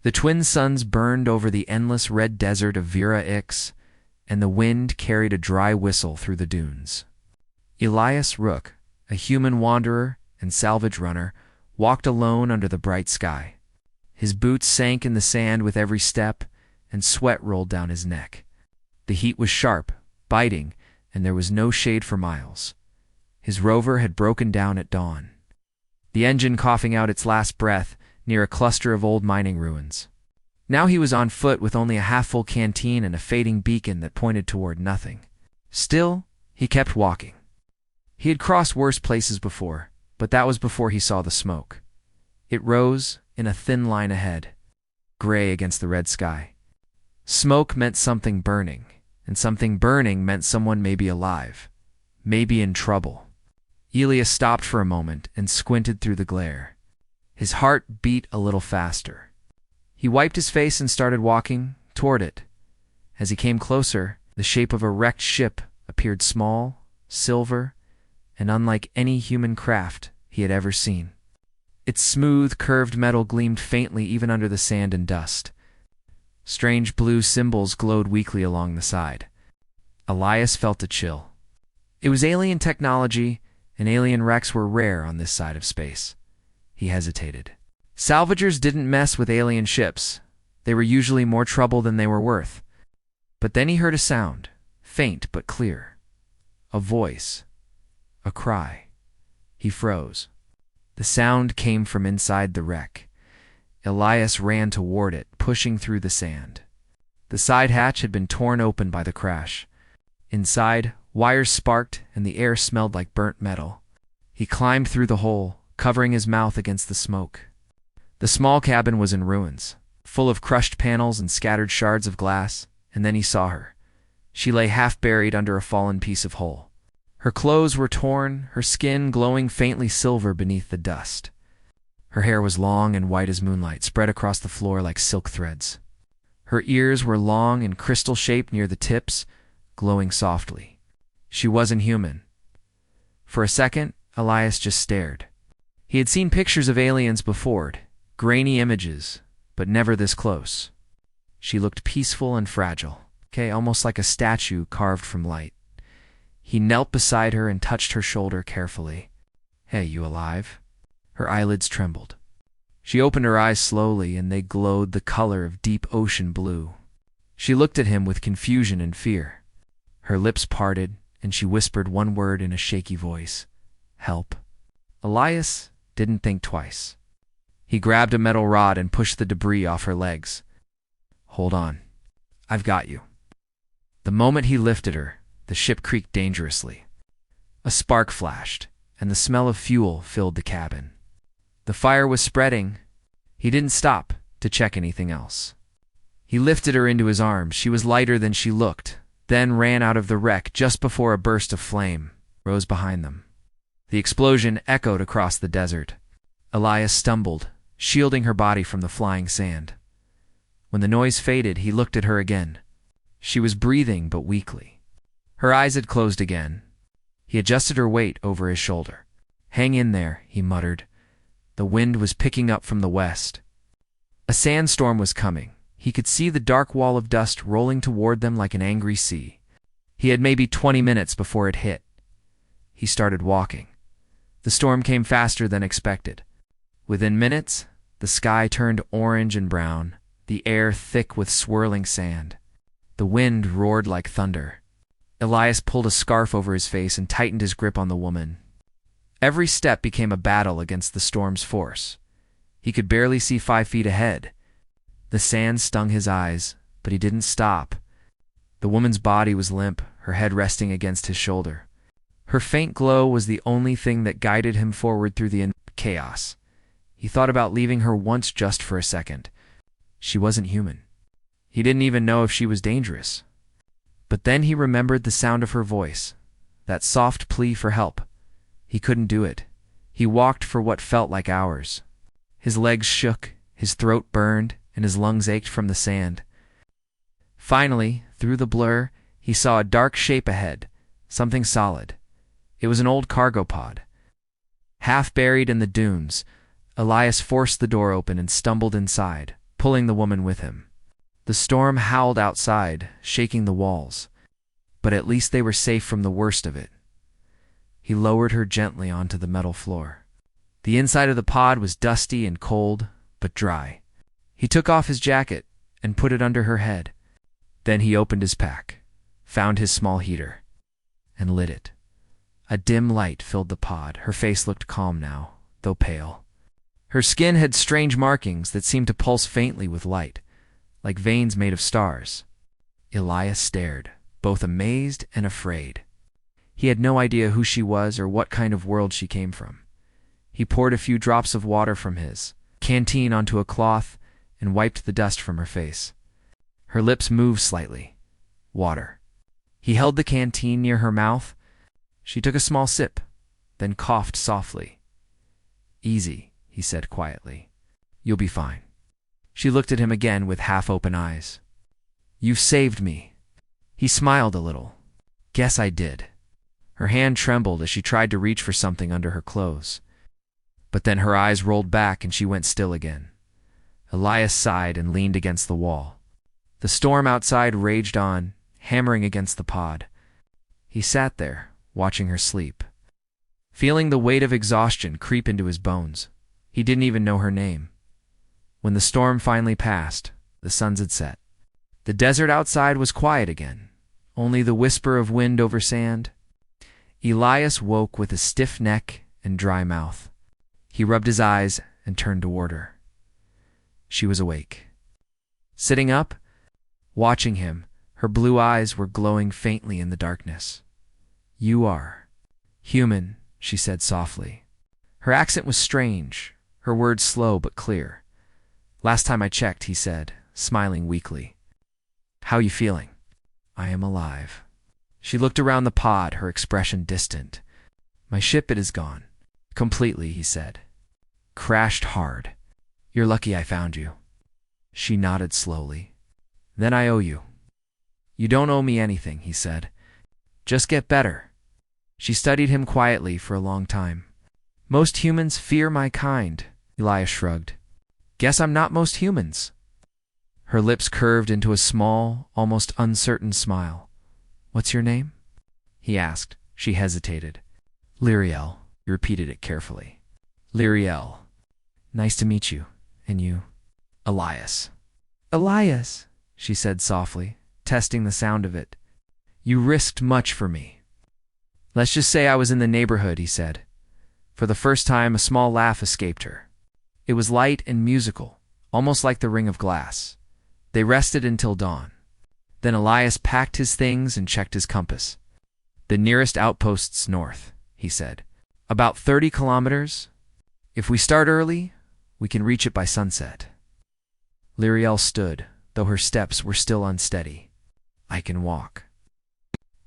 The twin suns burned over the endless red desert of Vera Ix, and the wind carried a dry whistle through the dunes. Elias Rook, a human wanderer and salvage runner, walked alone under the bright sky. His boots sank in the sand with every step, and sweat rolled down his neck. The heat was sharp, biting, and there was no shade for miles. His rover had broken down at dawn, the engine coughing out its last breath near a cluster of old mining ruins. Now he was on foot with only a half-full canteen and a fading beacon that pointed toward nothing. Still, he kept walking. He had crossed worse places before, but that was before he saw the smoke. It rose in a thin line ahead, gray against the red sky. Smoke meant something burning, and something burning meant someone may be alive, maybe in trouble. Elias stopped for a moment and squinted through the glare. His heart beat a little faster. He wiped his face and started walking toward it. As he came closer, the shape of a wrecked ship appeared small, silver, and unlike any human craft he had ever seen. Its smooth, curved metal gleamed faintly even under the sand and dust. Strange blue symbols glowed weakly along the side. Elias felt a chill. It was alien technology, and alien wrecks were rare on this side of space. He hesitated. Salvagers didn't mess with alien ships. They were usually more trouble than they were worth. But then he heard a sound, faint but clear. A voice. A cry. He froze. The sound came from inside the wreck. Elias ran toward it, pushing through the sand. The side hatch had been torn open by the crash. Inside, wires sparked and the air smelled like burnt metal. He climbed through the hole, covering his mouth against the smoke. The small cabin was in ruins, full of crushed panels and scattered shards of glass, and then he saw her. She lay half buried under a fallen piece of hull. Her clothes were torn, her skin glowing faintly silver beneath the dust. Her hair was long and white as moonlight, spread across the floor like silk threads. Her ears were long and crystal-shaped near the tips, glowing softly. She wasn't human. For a second, Elias just stared. He had seen pictures of aliens before, grainy images, but never this close. She looked peaceful and fragile, almost like a statue carved from light. He knelt beside her and touched her shoulder carefully. "Hey, you alive?" Her eyelids trembled. She opened her eyes slowly, and they glowed the color of deep ocean blue. She looked at him with confusion and fear. Her lips parted, and she whispered one word in a shaky voice. "Help." Elias didn't think twice. He grabbed a metal rod and pushed the debris off her legs. "Hold on. I've got you." The moment he lifted her, the ship creaked dangerously. A spark flashed, and the smell of fuel filled the cabin. The fire was spreading. He didn't stop to check anything else. He lifted her into his arms. She was lighter than she looked, then ran out of the wreck just before a burst of flame rose behind them. The explosion echoed across the desert. Elias stumbled, shielding her body from the flying sand. When the noise faded, he looked at her again. She was breathing, but weakly. Her eyes had closed again. He adjusted her weight over his shoulder. "Hang in there," he muttered. The wind was picking up from the west. A sandstorm was coming. He could see the dark wall of dust rolling toward them like an angry sea. He had maybe 20 minutes before it hit. He started walking. The storm came faster than expected. Within minutes, the sky turned orange and brown, the air thick with swirling sand. The wind roared like thunder. Elias pulled a scarf over his face and tightened his grip on the woman. Every step became a battle against the storm's force. He could barely see 5 feet ahead. The sand stung his eyes, but he didn't stop. The woman's body was limp, her head resting against his shoulder. Her faint glow was the only thing that guided him forward through the chaos. He thought about leaving her once just for a second. She wasn't human. He didn't even know if she was dangerous. But then he remembered the sound of her voice, that soft plea for help. He couldn't do it. He walked for what felt like hours. His legs shook, his throat burned, and his lungs ached from the sand. Finally, through the blur, he saw a dark shape ahead, something solid. It was an old cargo pod. Half buried in the dunes, Elias forced the door open and stumbled inside, pulling the woman with him. The storm howled outside, shaking the walls, but at least they were safe from the worst of it. He lowered her gently onto the metal floor. The inside of the pod was dusty and cold, but dry. He took off his jacket and put it under her head. Then he opened his pack, found his small heater, and lit it. A dim light filled the pod. Her face looked calm now, though pale. Her skin had strange markings that seemed to pulse faintly with light, like veins made of stars. Elias stared, both amazed and afraid. He had no idea who she was or what kind of world she came from. He poured a few drops of water from his canteen onto a cloth and wiped the dust from her face. Her lips moved slightly. Water. He held the canteen near her mouth. She took a small sip, then coughed softly. "Easy," he said quietly. "You'll be fine." She looked at him again with half-open eyes. "You've saved me." He smiled a little. "Guess I did." Her hand trembled as she tried to reach for something under her clothes. But then her eyes rolled back and she went still again. Elias sighed and leaned against the wall. The storm outside raged on, hammering against the pod. He sat there, watching her sleep, feeling the weight of exhaustion creep into his bones. He didn't even know her name. When the storm finally passed, the sun had set. The desert outside was quiet again, only the whisper of wind over sand. Elias woke with a stiff neck and dry mouth. He rubbed his eyes and turned toward her. She was awake. Sitting up, watching him, her blue eyes were glowing faintly in the darkness. "You are human," she said softly. Her accent was strange, her words slow but clear. "Last time I checked," he said, smiling weakly. "How you feeling?" "I am alive." She looked around the pod, her expression distant. "My ship, it is gone." "Completely," he said. "Crashed hard. You're lucky I found you." She nodded slowly. "Then I owe you." "You don't owe me anything," he said. "Just get better." She studied him quietly for a long time. "Most humans fear my kind," Elias shrugged. "Guess I'm not most humans." Her lips curved into a small, almost uncertain smile. "What's your name?" he asked. She hesitated. "Lyriel." He repeated it carefully. "Lyriel. Nice to meet you. And you?" "Elias." "Elias," she said softly, testing the sound of it. "You risked much for me." "Let's just say I was in the neighborhood," he said. For the first time, a small laugh escaped her. It was light and musical, almost like the ring of glass. They rested until dawn. Then Elias packed his things and checked his compass. "The nearest outpost's north," he said. "About 30 kilometers. If we start early, we can reach it by sunset." Lyriel stood, though her steps were still unsteady. "I can walk."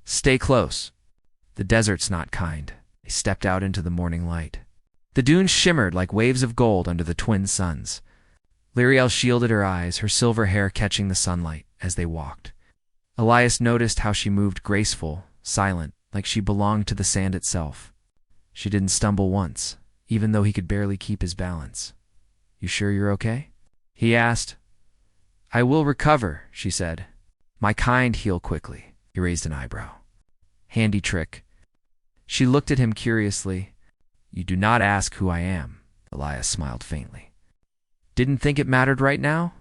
"Stay close. The desert's not kind." They stepped out into the morning light. The dunes shimmered like waves of gold under the twin suns. Lyriel shielded her eyes, her silver hair catching the sunlight as they walked. Elias noticed how she moved graceful, silent, like she belonged to the sand itself. She didn't stumble once, even though he could barely keep his balance. "You sure you're okay?" he asked. "I will recover," she said. "My kind heal quickly." He raised an eyebrow. "Handy trick." She looked at him curiously. "You do not ask who I am," Elias smiled faintly. "Didn't think it mattered right now?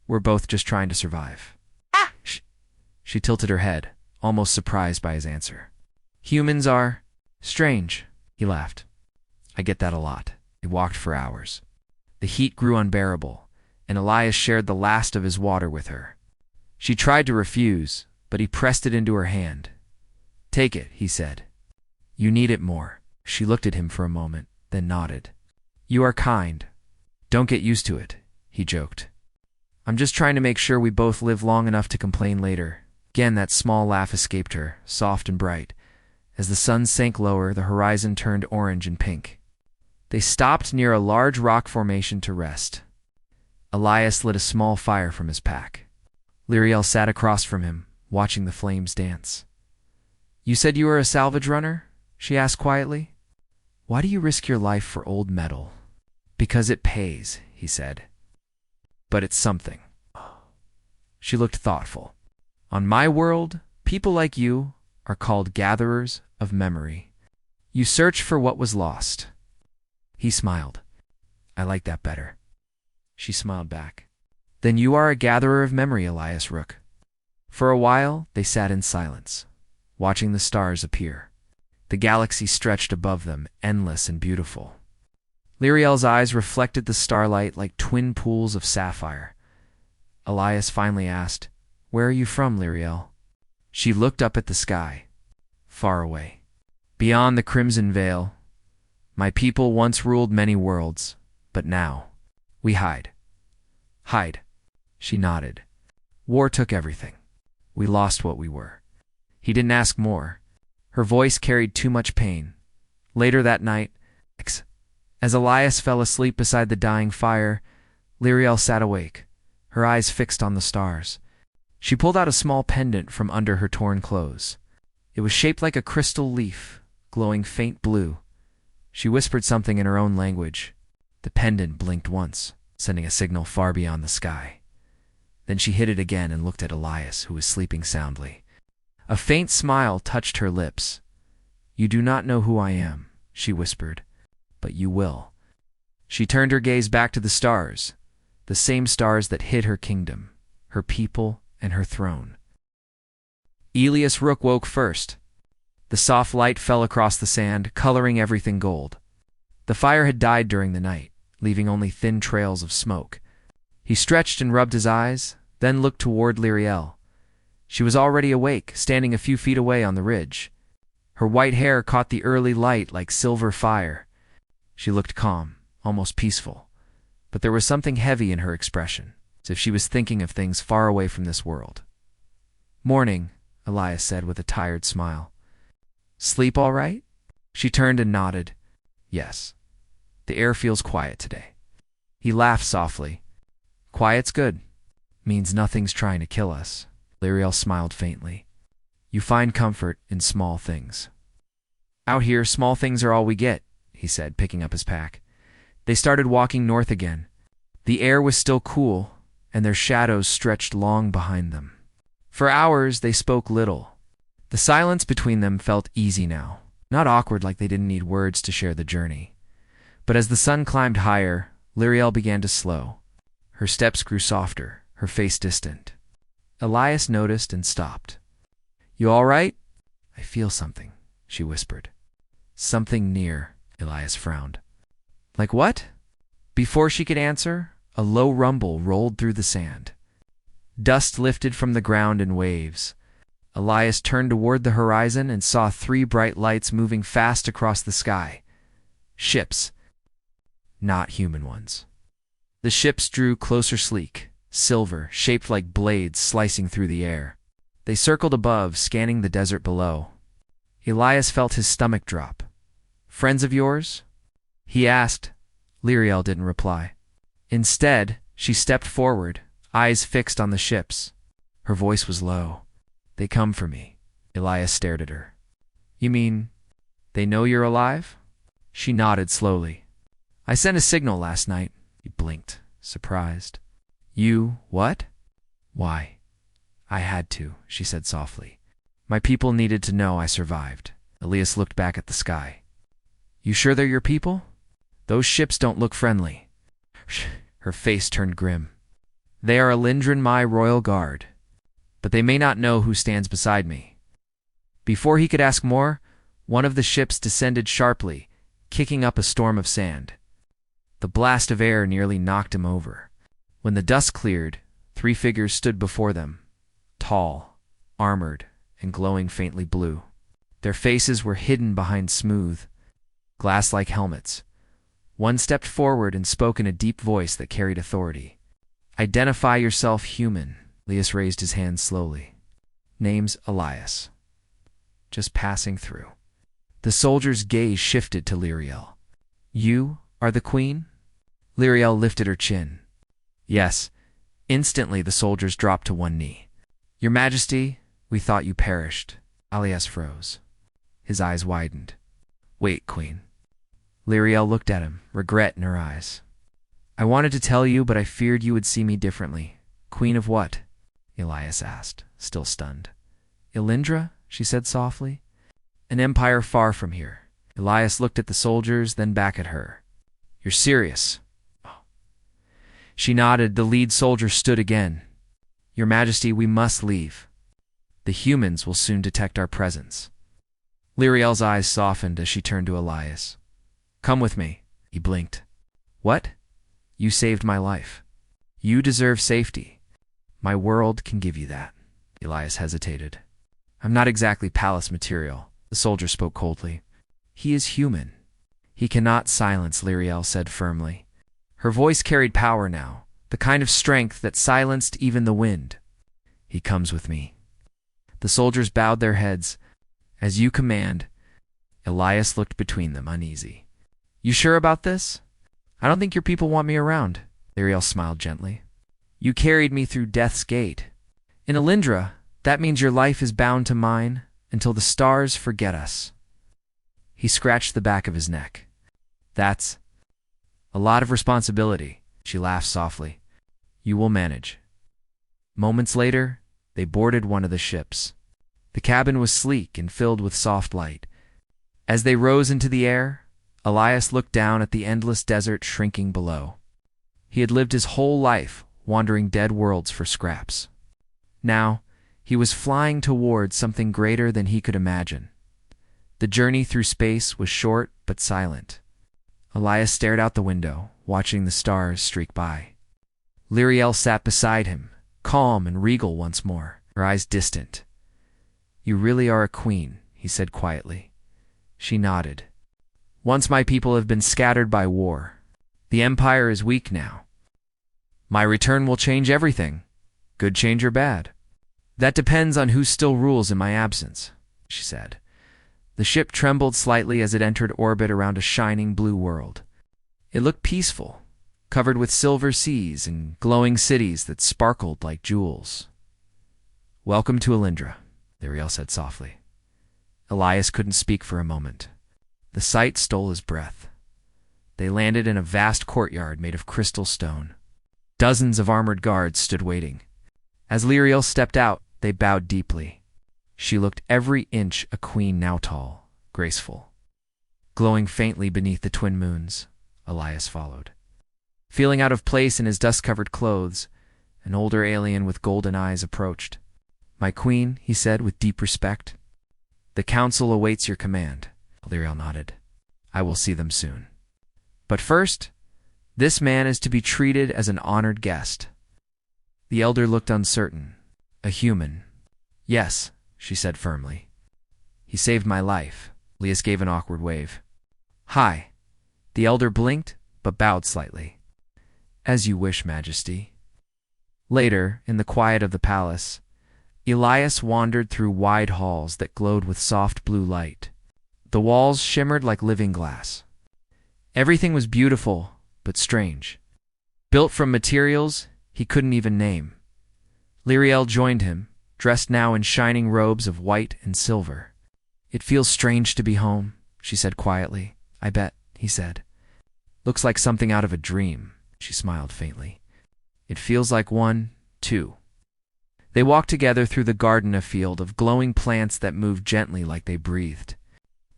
We're both just trying to survive." "Ah!" She tilted her head, almost surprised by his answer. "Humans are strange," he laughed. "I get that a lot." They walked for hours. The heat grew unbearable, and Elias shared the last of his water with her. She tried to refuse, but he pressed it into her hand. "Take it," he said. "You need it more." She looked at him for a moment, then nodded. "You are kind. Don't get used to it," he joked. "I'm just trying to make sure we both live long enough to complain later." Again that small laugh escaped her, soft and bright. As the sun sank lower, the horizon turned orange and pink. They stopped near a large rock formation to rest. Elias lit a small fire from his pack. Lyriel sat across from him, watching the flames dance. "You said you were a salvage runner?" she asked quietly. "Why do you risk your life for old metal?" "Because it pays," he said. but it's something. She looked thoughtful. On my world, people like you are called gatherers of memory. You search for what was lost. He smiled. I like that better. She smiled back. Then you are a gatherer of memory, Elias Rook. For a while, they sat in silence, watching the stars appear. The galaxy stretched above them, endless and beautiful. Lyriel's eyes reflected the starlight like twin pools of sapphire. Elias finally asked, Where are you from, Lyriel? She looked up at the sky, far away. Beyond the crimson veil, my people once ruled many worlds, but now, we hide. Hide. She nodded. War took everything. We lost what we were. He didn't ask more. Her voice carried too much pain. Later that night, as Elias fell asleep beside the dying fire, Lyriel sat awake, her eyes fixed on the stars. She pulled out a small pendant from under her torn clothes. It was shaped like a crystal leaf, glowing faint blue. She whispered something in her own language. The pendant blinked once, sending a signal far beyond the sky. Then she hid it again and looked at Elias, who was sleeping soundly. A faint smile touched her lips. You do not know who I am, she whispered, but you will. She turned her gaze back to the stars, the same stars that hid her kingdom, her people, and her throne. Elias Rook woke first. The soft light fell across the sand, coloring everything gold. The fire had died during the night, leaving only thin trails of smoke. He stretched and rubbed his eyes, then looked toward Lyriel. She was already awake, standing a few feet away on the ridge. Her white hair caught the early light like silver fire. She looked calm, almost peaceful, but there was something heavy in her expression, as if she was thinking of things far away from this world. Morning, Elias said with a tired smile. Sleep all right? She turned and nodded. Yes. The air feels quiet today. He laughed softly. Quiet's good. Means nothing's trying to kill us. Lyriel smiled faintly. You find comfort in small things. Out here, small things are all we get, he said, picking up his pack. They started walking north again. The air was still cool, and their shadows stretched long behind them. For hours, they spoke little. The silence between them felt easy now, not awkward like they didn't need words to share the journey. But as the sun climbed higher, Lyriel began to slow. Her steps grew softer, her face distant. Elias noticed and stopped. You all right? I feel something, she whispered. Something near, Elias frowned. Like what? Before she could answer, a low rumble rolled through the sand. Dust lifted from the ground in waves. Elias turned toward the horizon and saw 3 bright lights moving fast across the sky. Ships. Not human ones. The ships drew closer, sleek, silver, shaped like blades slicing through the air. They circled above, scanning the desert below. Elias felt his stomach drop. Friends of yours? He asked. Lyriel didn't reply. Instead, she stepped forward, eyes fixed on the ships. Her voice was low. They come for me. Elias stared at her. You mean, they know you're alive? She nodded slowly. I sent a signal last night. He blinked, surprised. You, what? Why? I had to, she said softly. My people needed to know I survived. Elias looked back at the sky. You sure they're your people? Those ships don't look friendly. Her face turned grim. They are a Lindren Mai royal guard, but they may not know who stands beside me. Before he could ask more, one of the ships descended sharply, kicking up a storm of sand. The blast of air nearly knocked him over. When the dust cleared, 3 figures stood before them, tall, armored, and glowing faintly blue. Their faces were hidden behind smooth, glass-like helmets. One stepped forward and spoke in a deep voice that carried authority. Identify yourself human. Elias raised his hand slowly. Name's Elias. Just passing through. The soldier's gaze shifted to Lyriel. You are the queen? Lyriel lifted her chin. Yes. Instantly the soldiers dropped to one knee. Your Majesty, we thought you perished. Elias froze. His eyes widened. Wait, Queen. Lyriel looked at him, regret in her eyes. I wanted to tell you, but I feared you would see me differently. Queen of what? Elias asked, still stunned. Elindra, she said softly. An empire far from here. Elias looked at the soldiers, then back at her. You're serious? Oh. She nodded. The lead soldier stood again. Your Majesty, we must leave. The humans will soon detect our presence. Lyriel's eyes softened as she turned to Elias. Come with me. He blinked. What? You saved my life. You deserve safety. My world can give you that. Elias hesitated. I'm not exactly palace material. The soldier spoke coldly. He is human. He cannot silence, Lyriel said firmly. Her voice carried power now, the kind of strength that silenced even the wind. He comes with me. The soldiers bowed their heads. As you command. Elias looked between them, uneasy. You sure about this? I don't think your people want me around. Lyriel smiled gently. You carried me through Death's Gate. In Elindra, that means your life is bound to mine until the stars forget us. He scratched the back of his neck. That's a lot of responsibility. She laughed softly. You will manage. Moments later, they boarded one of the ships. The cabin was sleek and filled with soft light. As they rose into the air, Elias looked down at the endless desert shrinking below. He had lived his whole life wandering dead worlds for scraps. Now, he was flying towards something greater than he could imagine. The journey through space was short but silent. Elias stared out the window, watching the stars streak by. Lyriel sat beside him, calm and regal once more, her eyes distant. You really are a queen, he said quietly. She nodded. Once my people have been scattered by war. The empire is weak now. My return will change everything, good change or bad. That depends on who still rules in my absence, she said. The ship trembled slightly as it entered orbit around a shining blue world. It looked peaceful, covered with silver seas and glowing cities that sparkled like jewels. Welcome to Elindra, Lyriel said softly. Elias couldn't speak for a moment. The sight stole his breath. They landed in a vast courtyard made of crystal stone. Dozens of armored guards stood waiting. As Lyriel stepped out, they bowed deeply. She looked every inch a queen, now tall, graceful. Glowing faintly beneath the twin moons, Elias followed. Feeling out of place in his dust-covered clothes, an older alien with golden eyes approached. My queen, he said with deep respect. The council awaits your command. Lyriel nodded. I will see them soon. But first, this man is to be treated as an honored guest. The elder looked uncertain. A human. Yes, she said firmly. He saved my life. Elias gave an awkward wave. Hi. The elder blinked, but bowed slightly. As you wish, Majesty. Later, in the quiet of the palace, Elias wandered through wide halls that glowed with soft blue light. The walls shimmered like living glass. Everything was beautiful, but strange. Built from materials he couldn't even name. Lyriel joined him, dressed now in shining robes of white and silver. It feels strange to be home, she said quietly. I bet, he said. Looks like something out of a dream, she smiled faintly. It feels like one, too. They walked together through the garden, a field of glowing plants that moved gently like they breathed.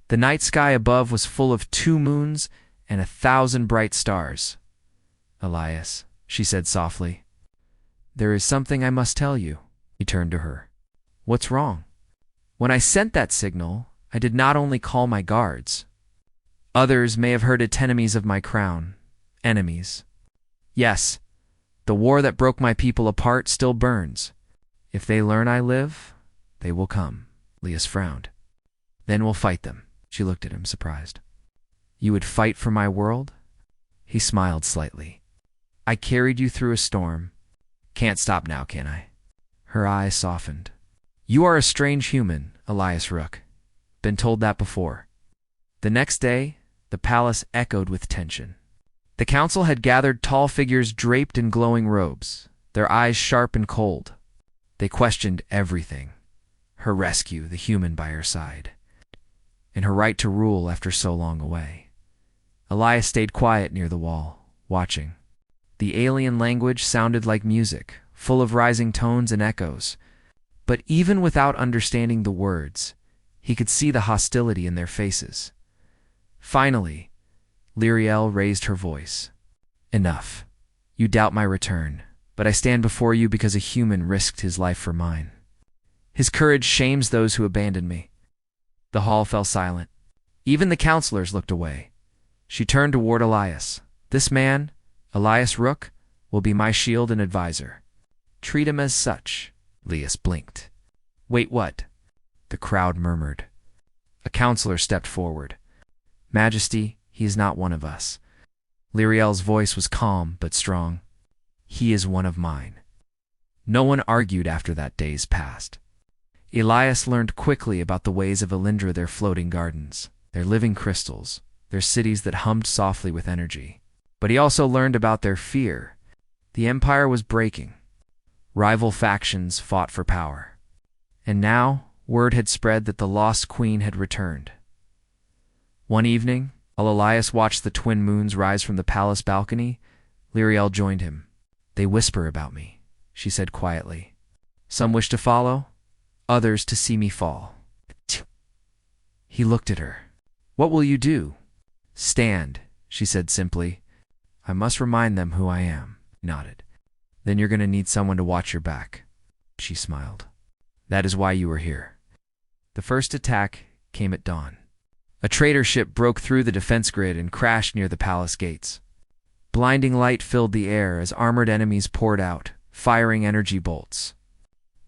The night sky above was full of 2 moons and 1,000 bright stars. Elias, she said softly. There is something I must tell you. He turned to her. What's wrong? When I sent that signal, I did not only call my guards. Others may have heard it, enemies of my crown. Enemies. Yes, the war that broke my people apart still burns. If they learn I live, they will come. Elias frowned. Then we'll fight them. She looked at him, surprised. You would fight for my world? He smiled slightly. I carried you through a storm. Can't stop now, can I? Her eyes softened. You are a strange human, Elias Rook. Been told that before. The next day, the palace echoed with tension. The council had gathered tall figures draped in glowing robes, their eyes sharp and cold. They questioned everything. Her rescue, the human by her side, and her right to rule after so long away. Elias stayed quiet near the wall, watching. The alien language sounded like music, full of rising tones and echoes. But even without understanding the words, he could see the hostility in their faces. Finally, Lyriel raised her voice. Enough. You doubt my return, but I stand before you because a human risked his life for mine. His courage shames those who abandon me. The hall fell silent. Even the counselors looked away. She turned toward Elias. This man, Elias Rook, will be my shield and advisor. Treat him as such. Elias blinked. Wait, what? The crowd murmured. A counselor stepped forward. Majesty, he is not one of us. Lyriel's voice was calm but strong. He is one of mine. No one argued after that day's passed. Elias learned quickly about the ways of Elindra, their floating gardens, their living crystals, their cities that hummed softly with energy. But he also learned about their fear. The Empire was breaking. Rival factions fought for power. And now, word had spread that the lost queen had returned. One evening, while Elias watched the twin moons rise from the palace balcony, Lyriel joined him. They whisper about me, she said quietly. Some wish to follow, others to see me fall. He looked at her. What will you do? Stand, she said simply. I must remind them who I am. He nodded. Then you're going to need someone to watch your back. She smiled. That is why you are here. The first attack came at dawn. A trader ship broke through the defense grid and crashed near the palace gates. Blinding light filled the air as armored enemies poured out, firing energy bolts.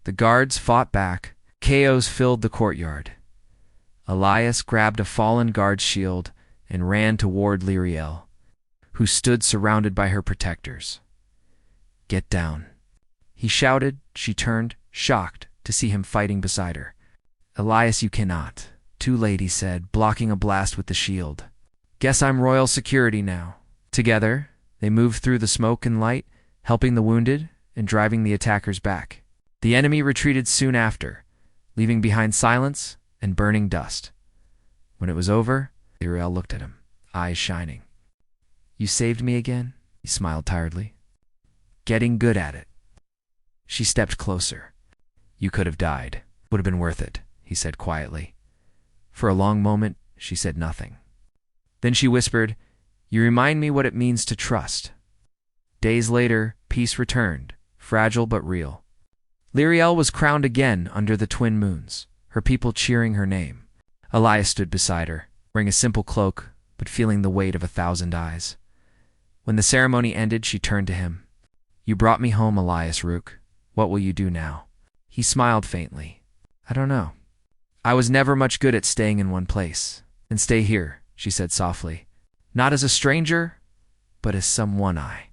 The guards fought back. Chaos filled the courtyard. Elias grabbed a fallen guard's shield and ran toward Lyriel, who stood surrounded by her protectors. Get down. He shouted. She turned, shocked, to see him fighting beside her. Elias, you cannot. Too late, he said, blocking a blast with the shield. Guess I'm royal security now. Together, they moved through the smoke and light, helping the wounded and driving the attackers back. The enemy retreated soon after, leaving behind silence and burning dust. When it was over, Lyriel looked at him, eyes shining. You saved me again? He smiled tiredly. Getting good at it. She stepped closer. You could have died. Would have been worth it, he said quietly. For a long moment, she said nothing. Then she whispered, You remind me what it means to trust. Days later, peace returned, fragile but real. Lyriel was crowned again under the twin moons, her people cheering her name. Elias stood beside her, wearing a simple cloak, but feeling the weight of 1,000 eyes. When the ceremony ended, she turned to him. You brought me home, Elias Rook. What will you do now? He smiled faintly. I don't know. I was never much good at staying in one place. And stay here, she said softly. Not as a stranger, but as someone I